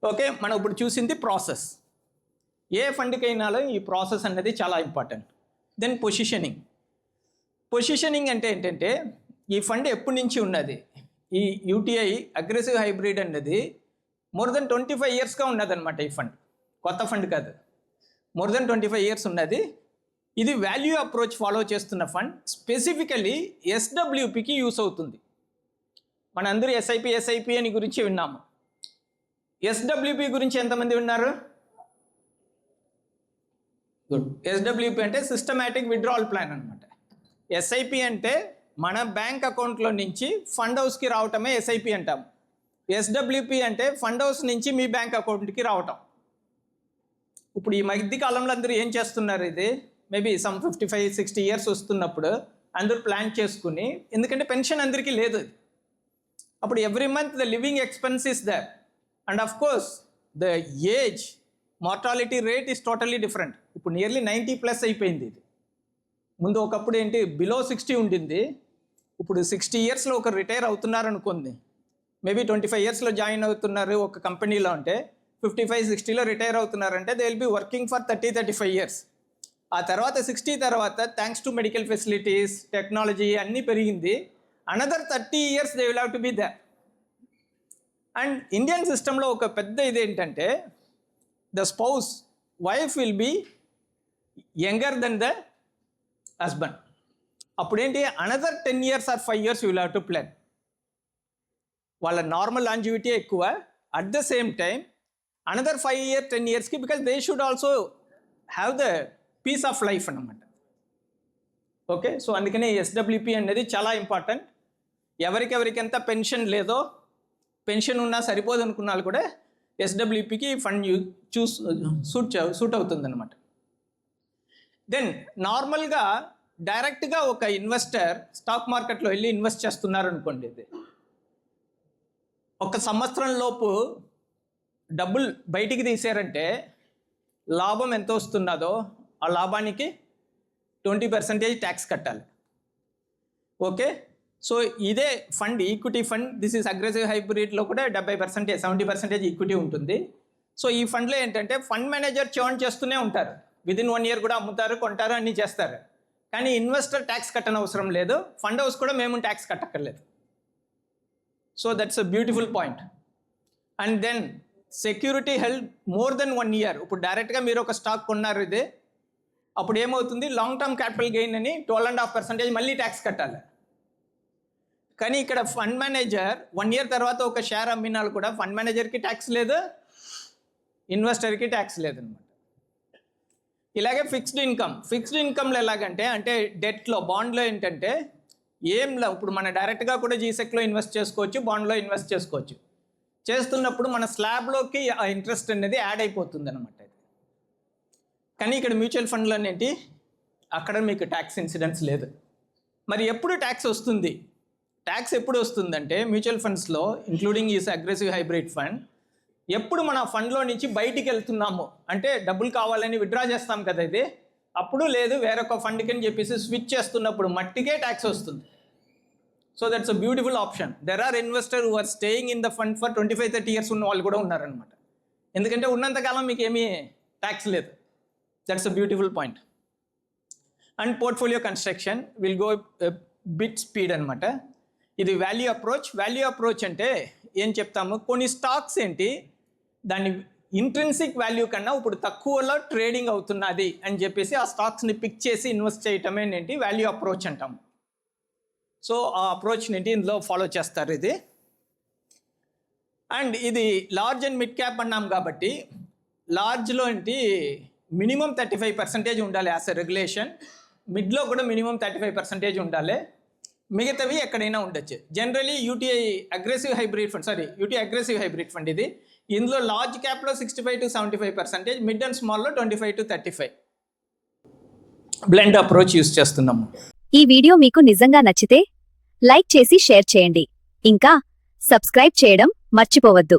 Okay, మనం ఇప్పుడు చూసింది ప్రాసెస్. ఏ ఫండ్కైనా ఈ ప్రాసెస్ అనేది చాలా ఇంపార్టెంట్. దెన్ పొజిషనింగ్ అంటే ఏంటంటే ఈ ఫండ్ ఎప్పటి నుంచి ఉన్నది, ఈ యూటీఐ అగ్రెసివ్ హైబ్రిడ్ అనేది మోర్ దెన్ 25 ఇయర్స్గా ఉన్నదన్నమాట. ఈ ఫండ్ కొత్త ఫండ్ కాదు, మోర్ దెన్ 25 ఇయర్స్ ఉన్నది. ఇది వాల్యూ అప్రోచ్ ఫాలో చేస్తున్న ఫండ్. స్పెసిఫికలీ ఎస్డబ్ల్యూపికి యూస్ అవుతుంది. మనందరూ ఎస్ఐపి అని గురించి విన్నాము. ఎస్డబ్ల్యూపి గురించి ఎంతమంది విన్నారు? గుడ్. ఎస్డబ్ల్యూపి అంటే సిస్టమాటిక్ విత్డ్రావల్ ప్లాన్ అనమాట. ఎస్ఐపి అంటే మన బ్యాంక్ అకౌంట్లో నుంచి ఫండ్ హౌస్కి రావటమే ఎస్ఐపి అంటాం. ఎస్డబ్ల్యూపి అంటే ఫండ్ హౌస్ నుంచి మీ బ్యాంక్ అకౌంట్కి రావటం. ఇప్పుడు ఈ మధ్య కాలంలో అందరూ ఏం చేస్తున్నారు, ఇది మేబీ సమ్ 55-60 ఇయర్స్ వస్తున్నప్పుడు అందరూ ప్లాన్ చేసుకుని, ఎందుకంటే పెన్షన్ అందరికీ లేదు. అప్పుడు every month the living expense is there and of course the age mortality rate is totally different. ఇప్పుడు నియర్లీ 90+ అయిపోయింది. ఇది ముందు ఒకప్పుడు ఏంటి బిలో 60 ఉండింది. ఇప్పుడు 60 ఇయర్స్లో ఒక రిటైర్ అవుతున్నారు అనుకుంది, మేబీ 25 ఇయర్స్లో జాయిన్ అవుతున్నారు ఒక కంపెనీలో, అంటే 55-60లో రిటైర్ అవుతున్నారంటే they will be working for 30-35 years. ఆ తర్వాత 60 తర్వాత thanks to medical facilities, technology అన్నీ పెరిగింది. Another 30 years they will have to be there. And Indian సిస్టంలో ఒక పెద్ద ఇదేంటంటే the spouse wife will be younger than the husband. అప్పుడేంటి another 10 years or 5 years you will have to plan. వాళ్ళ normal longevity ఎక్కువ, at the same time another 5 year 10 ఇయర్స్కి, because they should also have the peace of life అన్నమాట. Okay, so అందుకనే SWP అనేది చాలా important. ఎవరికెవరికి ఎంత pension లేదో, pension ఉన్నా సరిపోదు అనుకున్న వాళ్ళు కూడా ఎస్డబ్ల్యూపికి ఫండ్ సూట్ అవుతుంది అనమాట. దెన్ నార్మల్గా డైరెక్ట్గా ఒక ఇన్వెస్టర్ స్టాక్ మార్కెట్లో వెళ్ళి ఇన్వెస్ట్ చేస్తున్నారు అనుకోండి, ఇది ఒక సంవత్సరం లోపు డబ్బులు బయటికి తీసారంటే లాభం ఎంత వస్తున్నదో ఆ లాభానికి 20% ట్యాక్స్ కట్టాలి. ఓకే, సో ఇదే fund, equity fund, this is aggressive హైబ్రిడ్లో కూడా 70%, 70% ఈక్విటీ ఉంటుంది. సో ఈ ఫండ్లో ఏంటంటే ఫండ్ మేనేజర్ చర్న్ చేస్తూనే ఉంటారు, విదిన్ 1 ఇయర్ కూడా అమ్ముతారు, కొంటారు, అన్నీ చేస్తారు. కానీ ఇన్వెస్టర్ ట్యాక్స్ కట్టని అవసరం లేదు, ఫండ్ హౌస్ కూడా మేము ట్యాక్స్ కట్టక్కర్లేదు. So that's a beautiful point. And then security held more than 1 year. ఇప్పుడు డైరెక్ట్గా మీరు ఒక స్టాక్ కొన్నారు, ఇదే అప్పుడు ఏమవుతుంది, లాంగ్ టర్మ్ క్యాపిటల్ గెయిన్ అని 12.5% మళ్ళీ ట్యాక్స్ కట్టాలి. కానీ ఇక్కడ ఫండ్ మేనేజర్ 1 ఇయర్ తర్వాత ఒక షేర్ అమ్మినాలు కూడా ఫండ్ మేనేజర్కి ట్యాక్స్ లేదు, ఇన్వెస్టర్కి ట్యాక్స్ లేదనమాట. ఇలాగే ఫిక్స్డ్ ఇన్కమ్లో ఎలాగంటే, అంటే డెట్లో, బాండ్లో ఏంటంటే ఇప్పుడు మన డైరెక్ట్గా కూడా జీసెక్లో ఇన్వెస్ట్ చేసుకోవచ్చు, బాండ్లో ఇన్వెస్ట్ చేసుకోవచ్చు. చేస్తున్నప్పుడు మన స్లాబ్లోకి ఆ ఇంట్రెస్ట్ అనేది యాడ్ అయిపోతుంది అనమాట. కానీ ఇక్కడ మ్యూచువల్ ఫండ్లో ఏంటి, అక్కడ మీకు ట్యాక్స్ ఇన్సిడెన్స్ లేదు. మరి ఎప్పుడు ట్యాక్స్ వస్తుంది? ట్యాక్స్ ఎప్పుడు వస్తుందంటే మ్యూచువల్ ఫండ్స్లో, ఇంక్లూడింగ్ ఈ అగ్రెసివ్ హైబ్రిడ్ ఫండ్, ఎప్పుడు మన ఫండ్లో నుంచి బయటికి వెళ్తున్నాము, అంటే డబ్బులు కావాలని విత్డ్రా చేస్తాం కదా, ఇది అప్పుడు లేదు, వేరొక ఫండ్కి అని చెప్పేసి స్విచ్ చేస్తున్నప్పుడు మట్టికే ట్యాక్స్ వస్తుంది. So that's a beautiful option. There are investor who are staying in the fund for 25-30 years ఉన్న వాళ్ళు కూడా ఉన్నారనమాట. ఎందుకంటే ఉన్నంతకాలం మీకు ఏమీ ట్యాక్స్ లేదు. That's a beautiful point. And portfolio construction will go bit speed అనమాట. ఇది వాల్యూ అప్రోచ్ అంటే ఏం చెప్తాము, కొన్ని స్టాక్స్ ఏంటి దాని ఇంట్రిన్సిక్ వాల్యూ కన్నా ఇప్పుడు తక్కువలో ట్రేడింగ్ అవుతున్నది అని చెప్పేసి ఆ స్టాక్స్ని పిక్ చేసి ఇన్వెస్ట్ చేయటమే ఏంటి వాల్యూ అప్రోచ్ అంటాము. సో ఆ అప్రోచ్ని ఏంటి ఇందులో ఫాలో చేస్తారు ఇది. అండ్ ఇది లార్జ్ అండ్ మిడ్ క్యాప్ అన్నాం కాబట్టి, లార్జ్లో ఏంటి మినిమం 35% ఉండాలి యాజ్ ఎ రెగ్యులేషన్, మిడ్లో కూడా మినిమం 35% ఉండాలి, మిగతావి ఎక్కడైనా ఉండొచ్చు. Generally UTI aggressive hybrid fund ఇది. ఇందులో లార్జ్ క్యాప్లో 65-75%, మిడ్ అండ్ స్మాల్లో 25-35 బ్లెండ్ అప్రోచ్ యూస్ చేస్తున్నాము. ఈ వీడియో మీకు నిజంగా నచ్చితే లైక్ చేసి షేర్ చేయండి. ఇంకా సబ్స్క్రైబ్ చేయడం మర్చిపోవద్దు.